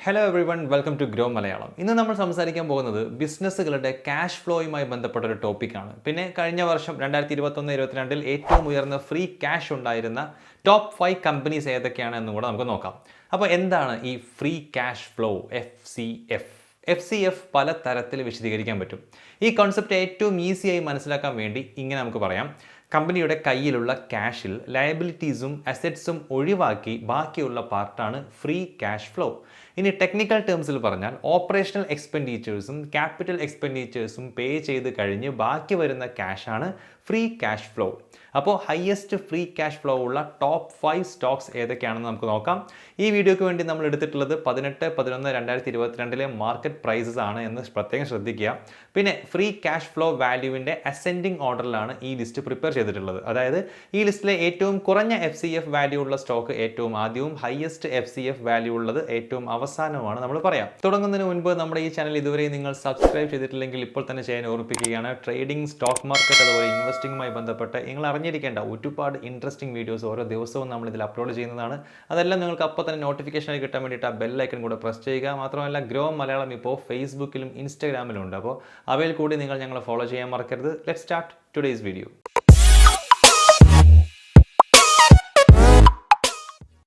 Hello everyone welcome to Grow Malayalam. ഇന്ന് നമ്മൾ സംസാരിക്കാൻ പോകുന്നത് ബിസിനസ്സുകളുടെ ക്യാഷ് ഫ്ലോയുമായി ബന്ധപ്പെട്ട ഒരു ടോപ്പിക്കാണ്. പിന്നെ കഴിഞ്ഞ വർഷം 2021-22 ഏറ്റവും ഉയർന്ന ഫ്രീ ക്യാഷ് ഉണ്ടായിരുന്ന ടോപ്പ് 5 കമ്പനീസ് ഏതൊക്കെയാണ് എന്നും കൂടെ നമുക്ക് നോക്കാം. അപ്പോൾ എന്താണ് ഈ ഫ്രീ ക്യാഷ് ഫ്ലോ FCF പല തരത്തിൽ വിശദീകരിക്കാൻ പറ്റും. ഈ കോൺസെപ്റ്റ് ഏറ്റവും ഈസിയായി മനസ്സിലാക്കാൻ വേണ്ടി ഇങ്ങനെ നമുക്ക് പറയാം. കമ്പനിയുടെ കയ്യിലുള്ള ക്യാഷിൽ ലയബിലിറ്റീസും അസറ്റ്സും ഒഴിവാക്കി ബാക്കിയുള്ള പാർട്ടാണ് ഫ്രീ ക്യാഷ് ഫ്ലോ. ഇനി ടെക്നിക്കൽ ടേംസിൽ പറഞ്ഞാൽ ഓപ്പറേഷണൽ എക്സ്പെൻഡിച്ചേഴ്സും ക്യാപിറ്റൽ എക്സ്പെൻഡിച്ചേഴ്സും പേ ചെയ്ത് കഴിഞ്ഞ് ബാക്കി വരുന്ന ക്യാഷാണ് ഫ്രീ ക്യാഷ് ഫ്ലോ. അപ്പോൾ ഹയസ്റ്റ് ഫ്രീ ക്യാഷ് ഫ്ലോ ഉള്ള ടോപ്പ് 5 സ്റ്റോക്സ് ഏതൊക്കെയാണെന്ന് നമുക്ക് നോക്കാം. ഈ വീഡിയോയ്ക്ക് വേണ്ടി നമ്മൾ എടുത്തിട്ടുള്ളത് 18/11/2022 മാർക്കറ്റ് പ്രൈസസ് ആണ് എന്ന് പ്രത്യേകം ശ്രദ്ധിക്കുക. പിന്നെ ഫ്രീ ക്യാഷ് ഫ്ലോ വാല്യൂവിൻ്റെ അസെൻഡിങ് ഓർഡറിലാണ് ഈ ലിസ്റ്റ് പ്രിപ്പയർ ചെയ്തിട്ടുള്ളത്. അതായത് ഈ ലിസ്റ്റിലെ ഏറ്റവും കുറഞ്ഞ FCF വാല്യൂ ഉള്ള സ്റ്റോക്ക് ഏറ്റവും ആദ്യവും ഹയസ്റ്റ് FCF വാല്യൂ ഉള്ളത് ഏറ്റവും അവസാനവുമാണ് നമ്മൾ പറയാം. തുടങ്ങുന്നതിന് മുൻപ് നമ്മുടെ ഈ ചാനൽ ഇതുവരെ നിങ്ങൾ സബ്സ്ക്രൈബ് ചെയ്തിട്ടില്ലെങ്കിൽ ഇപ്പോൾ തന്നെ ചെയ്യാൻ ഓർമ്മിപ്പിക്കുകയാണ്. ട്രേഡിംഗ്, സ്റ്റോക്ക് മാർക്കറ്റ്, അതുപോലെ ഇൻവെസ്റ്റിംഗുമായി ബന്ധപ്പെട്ട് നിങ്ങൾ അറിഞ്ഞിരിക്കേണ്ട ഒരുപാട് ഇൻട്രസ്റ്റിംഗ് വീഡിയോസ് ഓരോ ദിവസവും നമ്മൾ ഇതിൽ അപ്ലോഡ് ചെയ്യുന്നതാണ്. അതെല്ലാം നിങ്ങൾക്ക് അപ്പോൾ തന്നെ നോട്ടിഫിക്കേഷനായി കിട്ടാൻ വേണ്ടിയിട്ട് ആ ബെൽ ഐക്കൺ കൂടെ പ്രസ് ചെയ്യുക. മാത്രമല്ല ഗ്രോ മലയാളം ഇപ്പോൾ ഫേസ്ബുക്കിലും ഇൻസ്റ്റാഗ്രാമിലും ഉണ്ട്. അപ്പോൾ അവയിൽ കൂടി നിങ്ങൾ ഞങ്ങളെ ഫോളോ ചെയ്യാൻ മറക്കരുത്. Let's start today's video.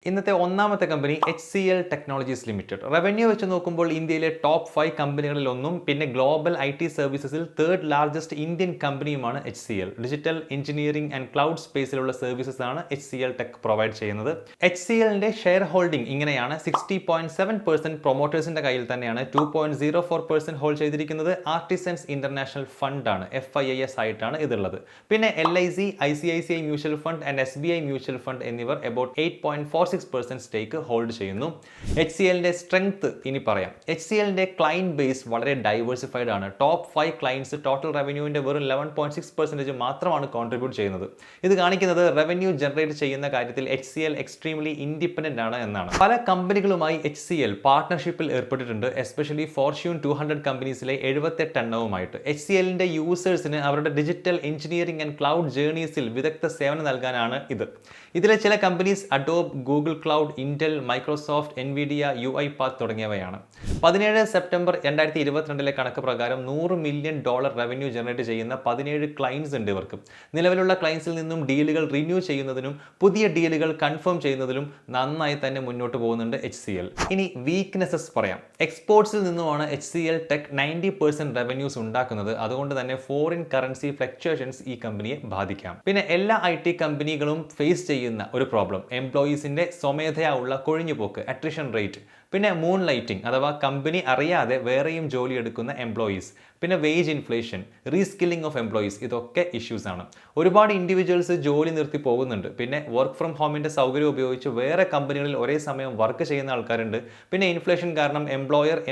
ഇന്നത്തെ ഒന്നാമത്തെ company HCL technologies limited. Revenue വെച്ച് നോക്കുമ്പോൾ ഇന്ത്യയിലെ ടോപ്പ് 5 കമ്പനികളിൽ ഒന്നും പിന്നെ ഗ്ലോബൽ IT സർവീസസിൽ തേർഡ് ലാർജസ്റ്റ് ഇന്ത്യൻ കമ്പനിയുമാണ് HCL. Digital engineering and cloud സ്പേസിലുള്ള സർവീസസ് ആണ് HCL ടെക് പ്രൊവൈഡ് ചെയ്യുന്നത്. HCLന്റെ ഷെയർ ഹോൾഡിംഗ് ഇങ്ങനെയാണ്: 60.7% പ്രൊമോട്ടേഴ്സിന്റെ കയ്യിൽ തന്നെയാണ്. 2.04% ഹോൾഡ് ചെയ്തിരിക്കുന്നത് ആർട്ടിസൻസ് ഇന്റർനാഷണൽ ഫണ്ട് ആണ്, FIIS ആയിട്ടാണ് ഇതുള്ളത്. പിന്നെ LIC, ICICI mutual fund and SBI mutual fund എന്നിവർ അബൌട്ട് 8.46% സ്റ്റേക്ക് ഹോൾഡ് ചെയ്യുന്നു. HCLന്റെ സ്ട്രെങ്ത് ഇനി പറയാം. HCLന്റെ ക്ലയന്റ് ബേസ് വളരെ ഡൈവേഴ്സിഫൈഡ് ആണ്. ടോപ്പ് 5 ക്ലയൻസ് ടോട്ടൽ റവന്യൂവിന്റെ വെറും 11.6% മാത്രമാണ് കോൺട്രിബ്യൂട്ട് ചെയ്യുന്നത്. ഇത് കാണിക്കുന്നത് റവന്യൂ ജനറേറ്റ് ചെയ്യുന്ന കാര്യത്തിൽ HCL എക്സ്ട്രീംലി ഇൻഡിപെൻഡന്റ് ആണ് എന്നാണ്. പല കമ്പനികളുമായി HCL പാർട്ട്ണർഷിപ്പിൽ ഏർപ്പെട്ടിട്ടുണ്ട്. എസ്പെഷ്യലി ഫോർച്യൂൺ 200 കമ്പനീസിലെ 78 എണ്ണവുമായിട്ട്. HCLന്റെ യൂസേഴ്സിന് അവരുടെ ഡിജിറ്റൽ എഞ്ചിനീയറിംഗ് ആൻഡ് ക്ലൗഡ് ജേർണീസിൽ വിദഗ്ധ സേവനം നൽകാനാണ് ഇത്. ഇതിലെ ചില companies Adobe, Google cloud, Intel, Microsoft, Nvidia, UiPath തുടങ്ങിയവയാണ്. 17 സെപ്റ്റംബർ 2022 കണക്ക് പ്രകാരം $100 മില്യൺ റവന്യൂ ജനറേറ്റ് ചെയ്യുന്ന 17 ക്ലയൻസ് ഉണ്ട് ഇവർക്ക്. നിലവിലുള്ള ക്ലയൻസിൽ നിന്നും ഡീലുകൾ റിന്യൂ ചെയ്യുന്നതിനും പുതിയ ഡീലുകൾ കൺഫേം ചെയ്യുന്നതിലും നന്നായി തന്നെ മുന്നോട്ട് പോകുന്നുണ്ട് HCL. ഇനി വീക്ക്നെസ്സസ് പറയാം. എക്സ്പോർട്സിൽ നിന്നുമാണ് HCL ടെക് 90% റവന്യൂസ് ഉണ്ടാക്കുന്നത്. അതുകൊണ്ട് തന്നെ ഫോറിൻ കറൻസി ഫ്ലക്ച്വേഷൻസ് ഈ കമ്പനിയെ ബാധിക്കാം. പിന്നെ എല്ലാ IT കമ്പനികളും ഫേസ് ചെയ്യുന്ന ഒരു പ്രോബ്ലം എംപ്ലോയീസിന്റെ സ്വമേധയാ ഉള്ള കൊഴിഞ്ഞുപോക്ക്, അട്രിഷൻ റേറ്റ്. പിന്നെ മൂൺ ലൈറ്റിംഗ് അഥവാ കമ്പനി അറിയാതെ വേറെയും ജോലി എടുക്കുന്ന എംപ്ലോയീസ്. പിന്നെ wage inflation, reskilling of employees, ഇതൊക്കെ ഇഷ്യൂസ് ആണ്. ഒരുപാട് ഇൻഡിവിജ്വൽസ് ജോലി നിർത്തി പോകുന്നുണ്ട്. പിന്നെ വർക്ക് ഫ്രം ഹോമിന്റെ സൗകര്യം ഉപയോഗിച്ച് വേറെ കമ്പനികളിൽ ഒരേ സമയം വർക്ക് ചെയ്യുന്ന ആൾക്കാരുണ്ട്. പിന്നെ ഇൻഫ്ലേഷൻ കാരണം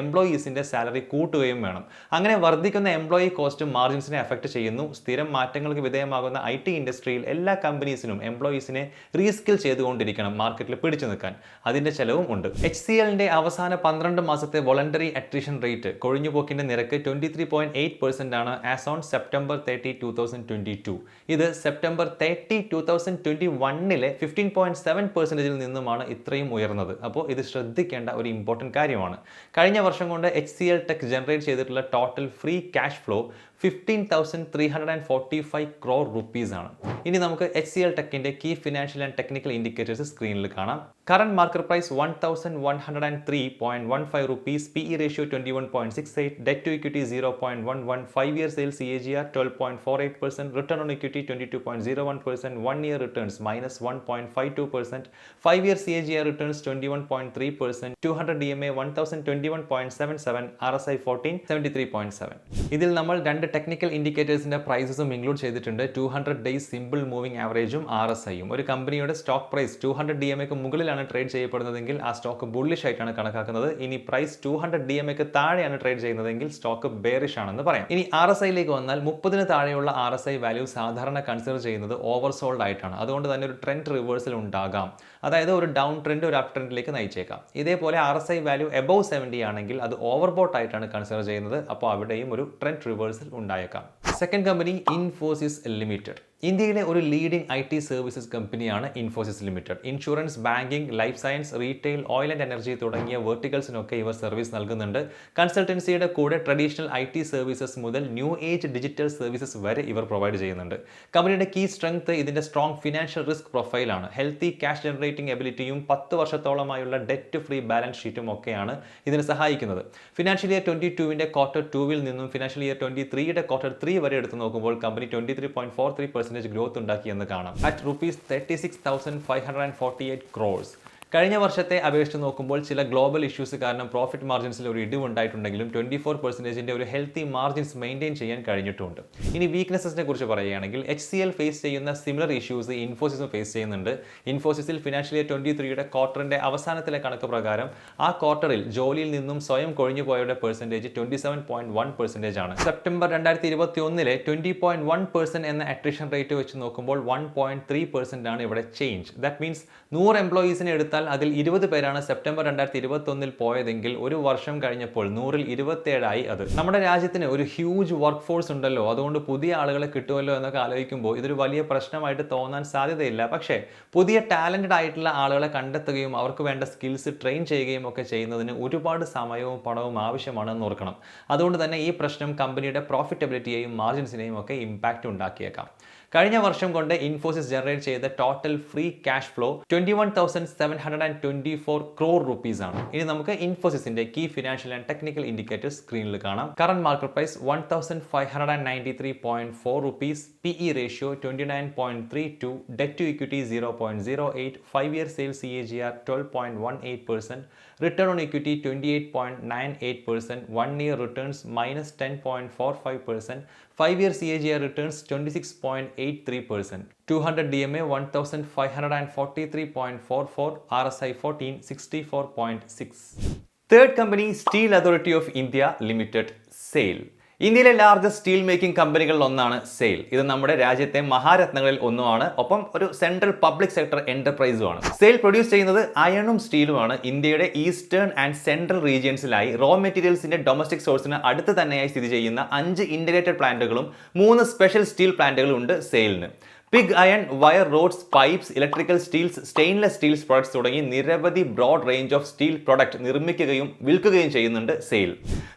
എംപ്ലോയീസിന്റെ സാലറി കൂട്ടുകയും വേണം. അങ്ങനെ വർദ്ധിക്കുന്ന എംപ്ലോയി കോസ്റ്റ് മാർജിൻസിനെ അഫക്റ്റ് ചെയ്യുന്നു. സ്ഥിരം മാറ്റങ്ങൾക്ക് വിധേയമാകുന്ന IT ഇൻഡസ്ട്രിയിൽ എല്ലാ കമ്പനീസിനും എംപ്ലോയീസിനെ റീസ്കിൽ ചെയ്തുകൊണ്ടിരിക്കണം മാർക്കറ്റിൽ പിടിച്ചു നിൽക്കാൻ. അതിന്റെ ചെലവും ഉണ്ട്. HCLന്റെ അവസാന 12 മാസത്തെ വോളണ്ടറി അട്രിഷൻ റേറ്റ്, കൊഴിഞ്ഞുപോക്കിന്റെ നിരക്ക് 23.8% ആണ് ആസ് ഓൺ സെപ്റ്റംബർ 30, 2022. ഇത് സെപ്റ്റംബർ 30, 2021 15.7%-ൽ നിന്നുമാണ് ഇത്രയും ഉയർന്നത്. അപ്പോൾ ഇത് ശ്രദ്ധിക്കേണ്ട ഒരു ഇമ്പോർട്ടൻറ്റ് കാര്യമാണ്. കഴിഞ്ഞ വർഷം കൊണ്ട് HCL ടെക് ജനറേറ്റ് ചെയ്തിട്ടുള്ള total free cash flow 15,345 crore rupees ആണ്. ഇനി നമുക്ക് HCL ടെക്കിന്റെ key financial and technical indicators സ്ക്രീനിൽ കാണാം. Current market price 1,103.15 rupees, PE ratio 21.68, debt to equity 0.11, 5-year sales CAGR 12.48%, return on equity 22.01%, 1-year returns -1.52%, 5-year CAGR returns 21.3%, 200 DMA 1021.77, RSI 14 73.7. ഇതിൽ നമ്മൾ രണ്ട് technical ഇൻഡിക്കേറ്റേഴ്സിന്റെ പ്രൈസസും include ചെയ്തിട്ടുണ്ട്. 200 ഡേയ്സ് സിമ്പിൾ മൂവിംഗ് ആവറേജും RSIയും. ഒരു കമ്പനിയുടെ stock price 200 DMAക്ക് മുകളിലാണ് trade ചെയ്യപ്പെടുന്നതെങ്കിൽ ആ സ്റ്റോക്ക് ബുള്ളിഷ് ആയിട്ടാണ് കണക്കാക്കുന്നത്. ഇനി പ്രൈസ് 200 DMAക്ക് താഴെയാണ് ട്രേഡ് ചെയ്യുന്നതെങ്കിൽ സ്റ്റോക്ക് ബെയറിഷ് ആണെന്ന് പറയാം. ഇനി RSIയിലേക്ക് വന്നാൽ 30-ന് താഴെയുള്ള RSI വാല്യൂ സാധാരണ കൺസിഡർ ചെയ്യുന്നത് ഓവർസോൾഡ് ആയിട്ടാണ്. അതുകൊണ്ട് തന്നെ ഒരു ട്രെൻഡ് റിവേഴ്സൽ ഉണ്ടാകാം. അതായത് ഒരു ഡൗൺ ട്രെൻഡ് ഒരു അപ് ട്രെൻഡിലേക്ക് നയിച്ചേക്കാം. ഇതേപോലെ RSI വാല്യൂ എബവ് 70 ആണെങ്കിൽ അത് ഓവർബോട്ട് ആയിട്ടാണ് കൺസിഡർ ചെയ്യുന്നത്. അപ്പോൾ അവിടെയും ഒരു ട്രെൻഡ് റിവേഴ്സൽ ഉണ്ടായേക്കാം. Second company Infosys limited. ഇന്ത്യയിലെ ഒരു ലീഡിംഗ് IT സർവീസസ് കമ്പനിയാണ് Infosys limited. Insurance, banking, life science, retail, oil and energy തുടങ്ങിയ വെർട്ടിക്കൽസിനൊക്കെ ഇവർ സർവീസ് നൽകുന്നുണ്ട്. കൺസൾട്ടൻസിയുടെ കൂടെ ട്രഡീഷണൽ IT സർവീസസ് മുതൽ ന്യൂ ഏജ് ഡിജിറ്റൽ സർവീസസ് വരെ ഇവർ പ്രൊവൈഡ് ചെയ്യുന്നുണ്ട്. കമ്പനിയുടെ കീ സ്ട്രെങ്ത് ഇതിന്റെ സ്ട്രോങ് ഫിനാൻഷ്യൽ റിസ്ക് പ്രൊഫൈലാണ്. ഹെൽത്തി ക്യാഷ് ജനറേറ്റിംഗ് എബിലിറ്റിയും 10 വർഷത്തോളമായുള്ള ഡെറ്റ് ഫ്രീ ബാലൻസ് ഷീറ്റും ഒക്കെയാണ് ഇതിന് സഹായിക്കുന്നത്. ഫിനാൻഷ്യൽ ഇയർ 22-ന്റെ ക്വാർട്ടർ 2-ൽ നിന്നും ഫിനാൻഷ്യൽ ഇയർ 23-യുടെ ക്വാർട്ടർ 3 വരെ എടുത്തു നോക്കുമ്പോൾ കമ്പനി 23.43% ഗ്രോത്ത് ഉണ്ടാക്കിയെന്ന് കാണാം. At ₹36,548 crores. കഴിഞ്ഞ വർഷത്തെ അപേക്ഷിച്ച് നോക്കുമ്പോൾ ചില ഗ്ലോബൽ ഇഷ്യൂസ് കാരണം പ്രോഫിറ്റ് മാർജിൻസിൽ ഒരു ഇടിവ് ഉണ്ടായിട്ടുണ്ടെങ്കിലും 24% ഒരു ഹെൽത്തി മാർജിൻസ് മെയിൻറ്റെയിൻ ചെയ്യാൻ കഴിഞ്ഞിട്ടുണ്ട്. ഇനി വീക്ക്നെസസിനെ കുറിച്ച് പറയുകയാണെങ്കിൽ HCL ഫേസ് ചെയ്യുന്ന സിമിലർ ഇഷ്യൂസ് ഇൻഫോസിസും ഫേസ് ചെയ്യുന്നുണ്ട്. ഇൻഫോസിസിൽ ഫിനാൻഷ്യൽ ഇയർ 23-യുടെ ക്വാർട്ടറിന്റെ അവസാനത്തിലെ കണക്ക് പ്രകാരം ആ ക്വാർട്ടറിൽ ജോലിയിൽ നിന്നും സ്വയം കൊഴിഞ്ഞു പോയവരുടെ പെർസെൻറ്റേജ് 27.1% ആണ്. സെപ്റ്റംബർ 2021-ലെ 20.1% എന്ന അട്രിഷൻ റേറ്റ് വെച്ച് നോക്കുമ്പോൾ 1.3% ആണ് ഇവിടെ ചേഞ്ച്. ദാറ്റ് മീൻസ് 100 എംപ്ലോയീസിനെ എടുത്താൽ അതിൽ 20 പേരാണ് സെപ്റ്റംബർ 2021-ൽ പോയതെങ്കിൽ ഒരു വർഷം കഴിഞ്ഞപ്പോൾ 100-ൽ 27 അത്. നമ്മുടെ രാജ്യത്തിന് ഒരു ഹ്യൂജ് വർക്ക് ഫോഴ്സ് ഉണ്ടല്ലോ, അതുകൊണ്ട് പുതിയ ആളുകളെ കിട്ടുമല്ലോ എന്നൊക്കെ ആലോചിക്കുമ്പോൾ ഇതൊരു വലിയ പ്രശ്നമായിട്ട് തോന്നാൻ സാധ്യതയില്ല. പക്ഷേ പുതിയ ടാലന്റഡ് ആയിട്ടുള്ള ആളുകളെ കണ്ടെത്തുകയും അവർക്ക് വേണ്ട സ്കിൽസ് ട്രെയിൻ ചെയ്യുകയും ഒക്കെ ചെയ്യുന്നതിന് ഒരുപാട് സമയവും പണവും ആവശ്യമാണെന്ന് ഓർക്കണം. അതുകൊണ്ട് തന്നെ ഈ പ്രശ്നം കമ്പനിയുടെ പ്രോഫിറ്റബിലിറ്റിയെയും മാർജിൻസിനെയും ഒക്കെ ഇമ്പാക്റ്റ് ഉണ്ടാക്കിയേക്കാം. കഴിഞ്ഞ വർഷം കൊണ്ട് ഇൻഫോസിസ് ജനറേറ്റ് ചെയ്ത total free cash flow 21,724 crore rupees ആണ്. ഇനി നമുക്ക് ഇൻഫോസിസിന്റെ key financial and technical indicators സ്ക്രീനിൽ കാണാം. Current market price 1,593.4 rupees, PE ratio 29.32, debt to equity 0.08, 5-year sales CAGR 12.18%, return on equity 28.98%, 1-year returns -10.45%, 5-year CAGR returns 26.83%. 200 DMA 1,543.44, RSI 14 64.6. Third company Steel Authority of India Limited, SAIL. ഇന്ത്യയിലെ largest steel making കമ്പനികളിൽ ഒന്നാണ് sale. ഇത് നമ്മുടെ രാജ്യത്തെ മഹാരത്നങ്ങളിൽ ഒന്നുമാണ്, ഒപ്പം ഒരു central public sector എന്റർപ്രൈസുമാണ്. സെയിൽ പ്രൊഡ്യൂസ് ചെയ്യുന്നത് അയണും സ്റ്റീലുമാണ്. ഇന്ത്യയുടെ ഈസ്റ്റേൺ ആൻഡ് സെൻട്രൽ റീജിയൻസിലായി റോ മെറ്റീരിയൽസിന്റെ ഡൊമസ്റ്റിക് സോഴ്സിന് അടുത്ത് തന്നെയായി സ്ഥിതി ചെയ്യുന്ന 5 ഇന്റഗ്രേറ്റഡ് പ്ലാന്റുകളും 3 സ്പെഷ്യൽ സ്റ്റീൽ പ്ലാന്റുകളും ഉണ്ട് സെയിലിന്. Pig iron, wire rods, pipes, electrical steels, stainless steels products തുടങ്ങി നിരവധി broad range of steel product നിർമ്മിക്കുകയും വിൽക്കുകയും ചെയ്യുന്നുണ്ട് സെയിൽ.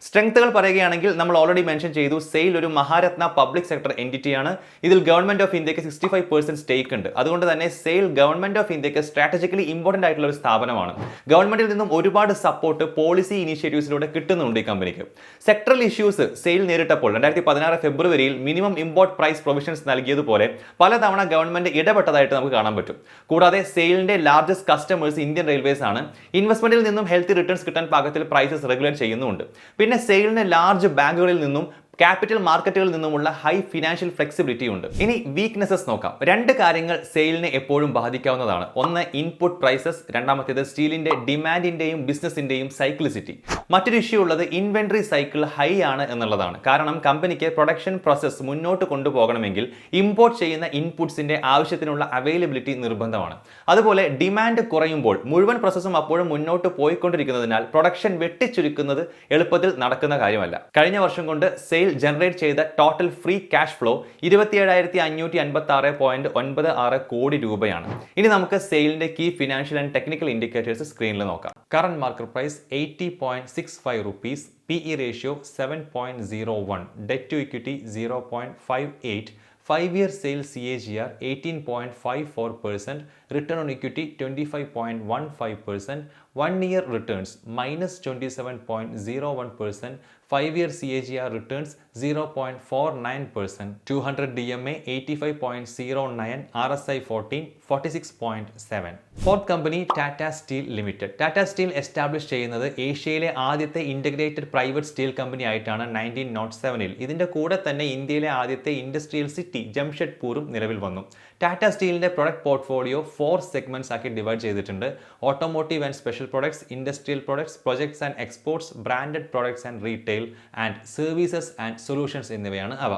സ്ട്രെങ്ത്തുകൾ പറയുകയാണെങ്കിൽ നമ്മൾ ഓൾറെഡി മെൻഷൻ ചെയ്തു, സെയിൽ ഒരു മഹാരത്ന പബ്ലിക് സെക്ടർ എൻറ്റിറ്റിയാണ്. ഇതിൽ ഗവൺമെന്റ് ഓഫ് ഇന്ത്യക്ക് 65% സ്റ്റേക്ക് ഉണ്ട്. അതുകൊണ്ട് തന്നെ സെയിൽ ഗവൺമെന്റ് ഓഫ് ഇന്ത്യക്ക് സ്ട്രാറ്റജിക്കലി ഇമ്പോർട്ടന്റ് ആയിട്ടുള്ള ഒരു സ്ഥാപനമാണ്. ഗവൺമെന്റിൽ നിന്നും ഒരുപാട് സപ്പോർട്ട് പോളിസി ഇനീഷ്യേറ്റീവ്സിലൂടെ കിട്ടുന്നുണ്ട് ഈ കമ്പനിക്ക്. സെക്ടറൽ ഇഷ്യൂസ് സെയിൽ നേരിട്ടപ്പോൾ 2016 ഫെബ്രുവരിയിൽ മിനിമം ഇമ്പോർട്ട് പ്രൈസ് പ്രൊവിഷൻസ് നൽകിയതുപോലെ പലതവണ ഗവൺമെന്റ് ഇടപെട്ടതായിട്ട് നമുക്ക് കാണാൻ പറ്റും. കൂടാതെ സെയിലിന്റെ ലാർജസ്റ്റ് കസ്റ്റമേഴ്സ് ഇന്ത്യൻ റെയിൽവേസ് ആണ്. ഇൻവെസ്റ്റ്മെന്റിൽ നിന്നും ഹെൽത്തി റിട്ടേൺസ് കിട്ടാൻ പാകത്തിൽ പ്രൈസസ് റെഗുലേറ്റ് ചെയ്യുന്നുണ്ട്. പിന്നെ സെയിലിന് ലാർജ് ബാങ്കുകളിൽ നിന്നും ക്യാപിറ്റൽ മാർക്കറ്റുകളിൽ നിന്നുമുള്ള ഹൈ ഫിനാൻഷ്യൽ ഫ്ലെക്സിബിലിറ്റി ഉണ്ട്. ഇനി വീക്ക്നെസ്സസ് നോക്കാം. 2 കാര്യങ്ങൾ സെയിലിനെ എപ്പോഴും ബാധിക്കാവുന്നതാണ്. ഒന്ന് ഇൻപുട്ട് പ്രൈസസ്, രണ്ടാമത്തേത് സ്റ്റീലിന്റെ ഡിമാൻഡിന്റെയും ബിസിനസിന്റെയും സൈക്ലിസിറ്റി. മറ്റൊരു ഇഷ്യൂ ഉള്ളത് ഇൻവെന്ററി സൈക്കിൾ ഹൈ ആണ് എന്നുള്ളതാണ്. കാരണം കമ്പനിക്ക് പ്രൊഡക്ഷൻ പ്രോസസ് മുന്നോട്ട് കൊണ്ടുപോകണമെങ്കിൽ ഇമ്പോർട്ട് ചെയ്യുന്ന ഇൻപുട്സിന്റെ ആവശ്യത്തിനുള്ള അവൈലബിലിറ്റി നിർബന്ധമാണ്. അതുപോലെ ഡിമാൻഡ് കുറയുമ്പോൾ മുഴുവൻ പ്രോസസ്സും അപ്പോഴും മുന്നോട്ട് പോയിക്കൊണ്ടിരിക്കുന്നതിനാൽ പ്രൊഡക്ഷൻ വെട്ടിച്ചുരുക്കുന്നത് എളുപ്പത്തിൽ നടക്കുന്ന കാര്യമല്ല. കഴിഞ്ഞ വർഷം കൊണ്ട് സെയിൽ ജനറേറ്റ് ചെയ്ത ടോട്ടൽ ഫ്രീ ക്യാഷ് ഫ്ലോ 27,556.96 കോടി രൂപയാണ്. ഇനി നമുക്ക് സെയിലിന്റെ key financial and technical indicators സ്ക്രീനിൽ നോക്കാം. Current market price 80.65 rupees, PE ratio 7.01, debt to equity 0.58, 5-year sales CAGR 18.54%, return on equity 25.15%, 1-year returns -27.01%, 5-year CAGR returns 0.49%, 200 DMA 85.09, RSI 14 46.7. Fourth company Tata Steel Limited. Tata Steel establish ചെയ്യുന്നത് ഏഷ്യയിലെ ആദ്യത്തെ integrated private steel company ആയിട്ടാണ് 1907-ൽ. ഇതിന്റെ കൂടെ തന്നെ ഇന്ത്യയിലെ ആദ്യത്തെ industrial city ജംഷഡ്പൂറും നിലവിൽ വന്നു. ടാറ്റ സ്റ്റീലിന്റെ പ്രൊഡക്റ്റ് പോർട്ട്ഫോളിയോ 4 സെഗ്മെന്റ്സ് ആക്കി ഡിവൈഡ് ചെയ്തിട്ടുണ്ട്. Automotive and special products, industrial products, projects and exports, branded products and retail, and services and solutions എന്നിവയാണ് അവ.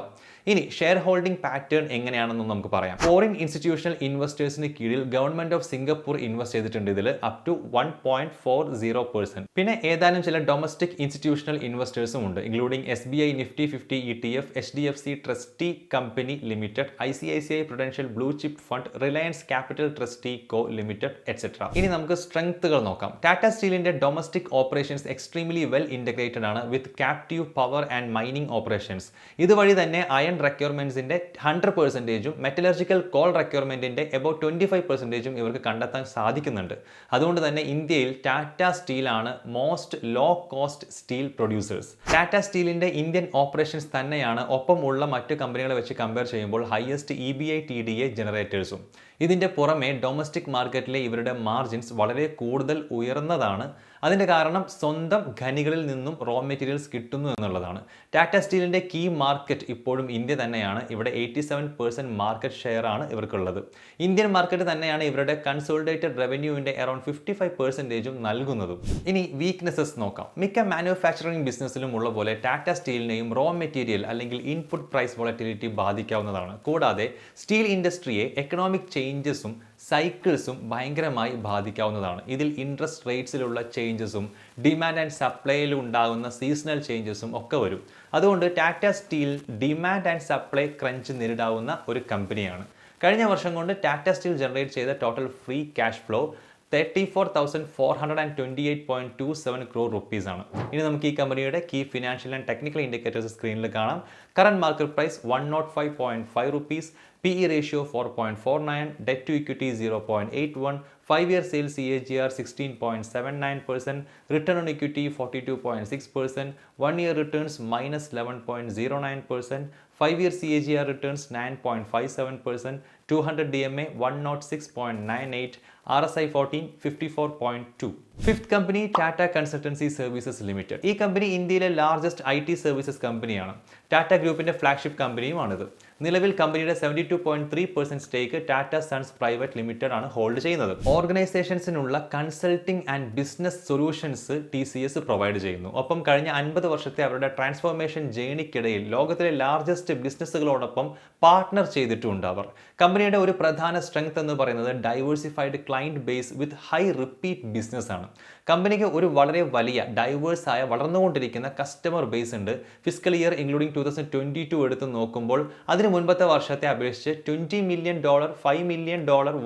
ഇനി ഷെയർ ഹോൾഡിംഗ് പാറ്റേൺ എങ്ങനെയാണെന്നും നമുക്ക് പറയാം. ഫോറിൻ ഇൻസ്റ്റിറ്റ്യൂഷണൽ ഇൻവെസ്റ്റേഴ്സിന് കീഴിൽ ഗവൺമെന്റ് ഓഫ് സിംഗപ്പൂർ ഇൻവെസ്റ്റ് ചെയ്തിട്ടുണ്ട് ഇതിൽ അപ് ടു 1.40%. പിന്നെ ഏതാനും ചില ഡൊമസ്റ്റിക് ഇൻസ്റ്റിറ്റ്യൂഷണൽ ഇൻവെസ്റ്റേഴ്സും ഉണ്ട്, including SBI Nifty 50 ETF, HDFC Trustee Company Limited, ICICI Prudential Blue Chip Fund, Reliance Capital Trustee Co Limited, etc. ഇനി നമുക്ക് സ്ട്രെങ്ത്തുകൾ നോക്കാം. ടാറ്റ സ്റ്റീലിന്റെ domestic operations extremely well integrated ആണ് with captive power and mining operations. ഇതുവഴി തന്നെ iron റിക്വയർമെന്റ്സിന്റെ 100%ഉം metallurgical coal റിക്വയർമെന്റിന്റെ അബൌട്ട് 25%ഉം ഇവർക്ക് കണ്ടെത്താൻ സാധിക്കുന്നുണ്ട്. അതുകൊണ്ട് തന്നെ ഇന്ത്യയിൽ ടാറ്റ സ്റ്റീൽ ആണ് most low cost steel producers. Tata സ്റ്റീലിന്റെ ഇന്ത്യൻ ഓപ്പറേഷൻസ് തന്നെയാണ് ഒപ്പം ഉള്ള മറ്റു കമ്പനികളെ വെച്ച് കമ്പയർ ചെയ്യുമ്പോൾ ഹയസ്റ്റ് EBITDA ജനറേറ്റേഴ്സും. ഇതിന്റെ പുറമെ ഡൊമസ്റ്റിക് മാർക്കറ്റിലെ ഇവരുടെ മാർജിൻസ് വളരെ കൂടുതൽ ഉയർന്നതാണ്. അതിന്റെ കാരണം സ്വന്തം ഖനികളിൽ നിന്നും റോ മെറ്റീരിയൽസ് കിട്ടുന്നു എന്നുള്ളതാണ്. ടാറ്റ സ്റ്റീലിന്റെ കീ മാർക്കറ്റ് ഇപ്പോഴും ഇന്ത്യ തന്നെയാണ്. ഇവിടെ 87% മാർക്കറ്റ് ഷെയർ ആണ് ഇവർക്കുള്ളത്. ഇന്ത്യൻ മാർക്കറ്റ് തന്നെയാണ് ഇവരുടെ കൺസോളിഡേറ്റഡ് റവന്യൂവിന്റെ അറൌണ്ട് 55%ഉം നൽകുന്നതും. ഇനി വീക്ക്നെസ്സസ് നോക്കാം. മിക്ക മാനുഫാക്ചറിംഗ് ബിസിനസ്സിലും ഉള്ള പോലെ ടാറ്റ സ്റ്റീലിനെയും റോ മെറ്റീരിയൽ അല്ലെങ്കിൽ ഇൻപുട്ട് പ്രൈസ് വോളറ്റിലിറ്റി ബാധിക്കാവുന്നതാണ്. കൂടാതെ സ്റ്റീൽ ഇൻഡസ്ട്രിയെ എക്കണോമിക് ചേഞ്ചസും സൈക്കിൾസും ഭയങ്കരമായി ബാധിക്കാവുന്നതാണ്. ഇതിൽ ഇൻട്രസ്റ്റ് റേറ്റ്സിലുള്ള ചേഞ്ചസും ഡിമാൻഡ് ആൻഡ് സപ്ലൈയിൽ ഉണ്ടാകുന്ന സീസണൽ ചേഞ്ചസും ഒക്കെ വരും. അതുകൊണ്ട് Tata steel demand and supply crunch നേരിടാവുന്ന ഒരു കമ്പനിയാണ്. കഴിഞ്ഞ വർഷം കൊണ്ട് ടാറ്റ സ്റ്റീൽ ജനറേറ്റ് ചെയ്ത total free cash flow 34,428.27 crore rupees ആണ്. ഇനി നമുക്ക് ഈ കമ്പനിയുടെ key financial and technical indicators സ്ക്രീനിൽ കാണാം. Current market price 105.5 rupees, PE ratio 4.49, debt to equity 0.81, 5-year sales CAGR 16.79%, return on equity 42.6%, 1-year returns minus 11.09%, 5-year CAGR returns 9.57%, 200 DMA 106.98, RSI 14 54.2. Fifth company Tata consultancy services limited. ഈ കമ്പനി ഇന്ത്യയിലെ largest IT services കമ്പനിയാണ്. ടാറ്റ ഗ്രൂപ്പിന്റെ flagship കമ്പനിയുമാണിത്. നിലവിൽ കമ്പനിയുടെ 72.3% stake Tata sons private limited ആണ് hold ചെയ്യുന്നത്. ഓർഗനൈസേഷൻസിനുള്ള consulting and business solutions TCS provide ചെയ്യുന്നു. ഒപ്പം കഴിഞ്ഞ 50 വർഷത്തെ അവരുടെ ട്രാൻസ്ഫോർമേഷൻ ജേണിക്കിടയിൽ ലോകത്തിലെ ലാർജസ്റ്റ് ബിസിനസ്സുകളോടൊപ്പം പാർട്ട്ണർ ചെയ്തിട്ടുണ്ട് അവർ. കമ്പനിയുടെ ഒരു പ്രധാന സ്ട്രെങ്ത് എന്ന് പറയുന്നത് diversified client base with high repeat business ആണ്. കമ്പനിക്ക് ഒരു വളരെ വലിയ ഡൈവേഴ്സ് ആയ വളർന്നുകൊണ്ടിരിക്കുന്ന കസ്റ്റമർ ബേസ് ഉണ്ട്. ഫിസിക്കൽ ഇയർ ഇൻക്ലൂഡിംഗ് 2022 എടുത്ത് നോക്കുമ്പോൾ അതിന് മുൻപത്തെ വർഷത്തെ അപേക്ഷിച്ച് $20 million, $5 million,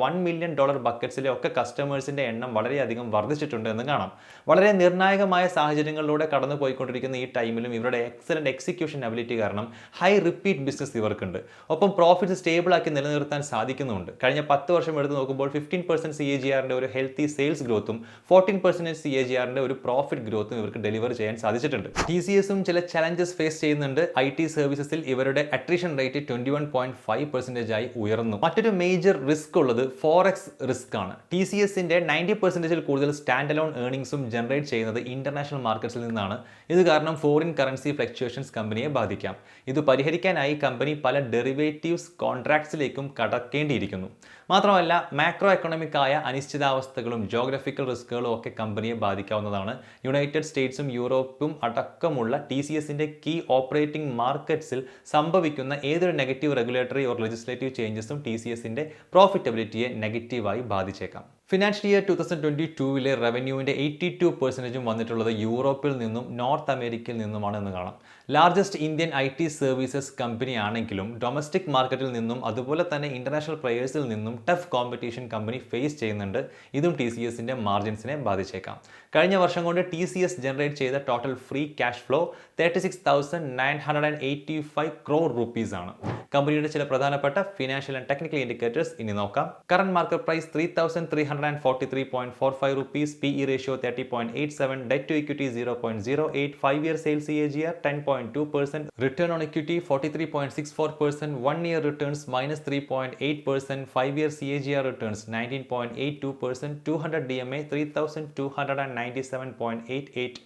$1 million ബക്കറ്റ്സിലെ ഒക്കെ കസ്റ്റമേഴ്സിന്റെ എണ്ണം വളരെയധികം വർദ്ധിച്ചിട്ടുണ്ട് എന്ന് കാണാം. വളരെ നിർണായകമായ സാഹചര്യങ്ങളിലൂടെ കടന്നു പോയിക്കൊണ്ടിരിക്കുന്ന ഈ ടൈമിലും ഇവരുടെ എക്സലന്റ് എക്സിക്യൂഷൻ അബിലിറ്റി കാരണം ഹൈ റിപ്പീറ്റ് ബിസിനസ് ഇവർക്കുണ്ട്. ഒപ്പം പ്രോഫിറ്റ് സ്റ്റേബിൾ ആക്കി നിലനിർത്താൻ സാധിക്കുന്നുണ്ട്. കഴിഞ്ഞ 10 വർഷം എടുത്ത് നോക്കുമ്പോൾ 15% CAGRന്റെ ഒരു ഹെൽത്തി സെയിൽസ് ഗ്രോത്തും 14% CAGRന്റെ ഒരു പ്രോഫിറ്റ് ഗ്രോത്തും ഇവർക്ക് ഡെലിവർ ചെയ്യാൻ സാധിച്ചിട്ടുണ്ട്. TCSും ചില ചലഞ്ചസ് ഫേസ് ചെയ്യുന്നുണ്ട്. IT സർവീസസിൽ ഇവരുടെ അട്രിഷൻ റേറ്റ് 21.5% ആയി ഉയർന്നു. മറ്റൊരു മേജർ റിസ്ക് ഉള്ളത് ഫോറക്സ് റിസ്ക് ആണ്. TCSന്റെ 90%ൽ കൂടുതൽ സ്റ്റാൻഡ് അലോൺ ഏർണിംഗ്സും ജനറേറ്റ് ചെയ്യുന്നത് ഇന്റർനാഷണൽ മാർക്കറ്റ്സിൽ നിന്നാണ്. ഇത് കാരണം ഫോറിൻ കറൻസി ഫ്ലക്ച്വേഷൻസ് കമ്പനിയെ ബാധിക്കാം. ഇത് പരിഹരിക്കാനായി കമ്പനി പല ഡെറിവേറ്റീവ്സ് കോൺട്രാക്ട്സിലേക്കും കടക്കേണ്ടിയിരിക്കുന്നു. മാത്രമല്ല മാക്രോ എക്കണോമിക് ആയ അനിശ്ചിതാവസ്ഥകളും ജോഗ്രഫിക്കൽ റിസ്കുകളും ഒക്കെ കമ്പനിയെ ബാധിക്കാവുന്നതാണ്. യുണൈറ്റഡ് സ്റ്റേറ്റ്സും യൂറോപ്പും അടക്കമുള്ള TCSന്റെ കീ ഓപ്പറേറ്റിംഗ് മാർക്കറ്റ്സിൽ സംഭവിക്കുന്ന ഏതൊരു നെഗറ്റീവ് റെഗുലേറ്ററി ഓർ ലെജിസ്ലേറ്റീവ് ചേഞ്ചസും TCSന്റെ പ്രോഫിറ്റബിലിറ്റിയെ നെഗറ്റീവായി ബാധിച്ചേക്കാം. ഫിനാൻഷ്യൽ ഇയർ 2022 റവന്യൂവിൻ്റെ 82% വന്നിട്ടുള്ളത് യൂറോപ്പിൽ നിന്നും നോർത്ത് അമേരിക്കയിൽ നിന്നുമാണ് എന്ന് കാണാം. Largest Indian IT services company ആണെങ്കിലും ഡൊമസ്റ്റിക് മാർക്കറ്റിൽ നിന്നും അതുപോലെ തന്നെ ഇന്റർനാഷണൽ പ്ലെയേഴ്സിൽ നിന്നും ടഫ് കോമ്പറ്റീഷൻ കമ്പനി ഫേസ് ചെയ്യുന്നുണ്ട്. ഇതും TCSന്റെ മാർജിൻസിനെ ബാധിച്ചേക്കാം. കഴിഞ്ഞ വർഷം കൊണ്ട് TCS ജനറേറ്റ് ചെയ്ത total free cash flow 36,985 crore rupees ആണ്. കമ്പനിയുടെ ചില പ്രധാനപ്പെട്ട ഫിനാൻഷ്യൽ ആൻഡ് ടെക്നിക്കൽ ഇൻഡിക്കേറ്റേഴ്സ് ഇനി നോക്കാം. Current market price 3,343.45 rupees, PE ratio 30.87, debt to equity 0.08, 5-year sales CAGR 10.2%, return on equity 43.64%, 1-year returns minus 3.8%, 5-year CAGR returns 19.82%, 200 DMA 3,297.88,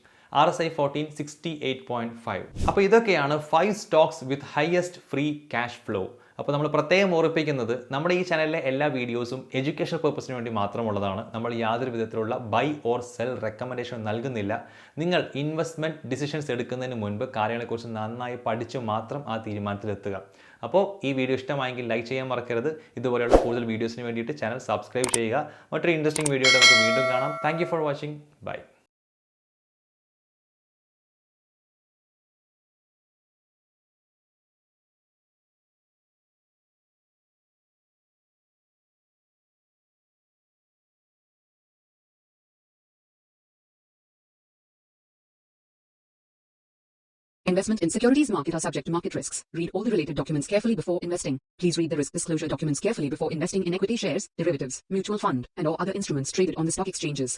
RSI 14 68.5. അപ്പോൾ ഇതൊക്കെയാണ് 5 stocks with highest free cash flow. അപ്പോൾ നമ്മൾ പ്രത്യേകം ഓർപ്പിക്കുന്നത് നമ്മുടെ ഈ ചാനലിലെ എല്ലാ വീഡിയോസും എഡ്യൂക്കേഷൻ പർപ്പസിന് വേണ്ടി മാത്രമുള്ളതാണ്. നമ്മൾ യാതൊരു വിധത്തിലുള്ള ബൈ ഓർ സെൽ റെക്കമെൻഡേഷൻ നൽകുന്നില്ല. നിങ്ങൾ ഇൻവെസ്റ്റ്മെൻറ്റ് ഡിസിഷൻസ് എടുക്കുന്നതിന് മുൻപ് കാര്യങ്ങളെക്കുറിച്ച് നന്നായി പഠിച്ചു മാത്രം ആ തീരുമാനത്തിലെത്തുക. അപ്പോൾ ഈ വീഡിയോ ഇഷ്ടമായെങ്കിൽ ലൈക്ക് ചെയ്യാൻ മറക്കരുത്. ഇതുപോലെയുള്ള കൂടുതൽ വീഡിയോസിന് വേണ്ടിയിട്ട് ചാനൽ സബ്സ്ക്രൈബ് ചെയ്യുക. മറ്റൊരു ഇൻട്രസ്റ്റിംഗ് വീഡിയോയുടെ നമുക്ക് വീണ്ടും കാണാം. Thank you for watching. Bye. Investment in securities market are subject to market risks. Read all the related documents carefully before investing. Please read the risk disclosure documents carefully before investing in equity shares, derivatives, mutual fund, and or other instruments traded on the stock exchanges.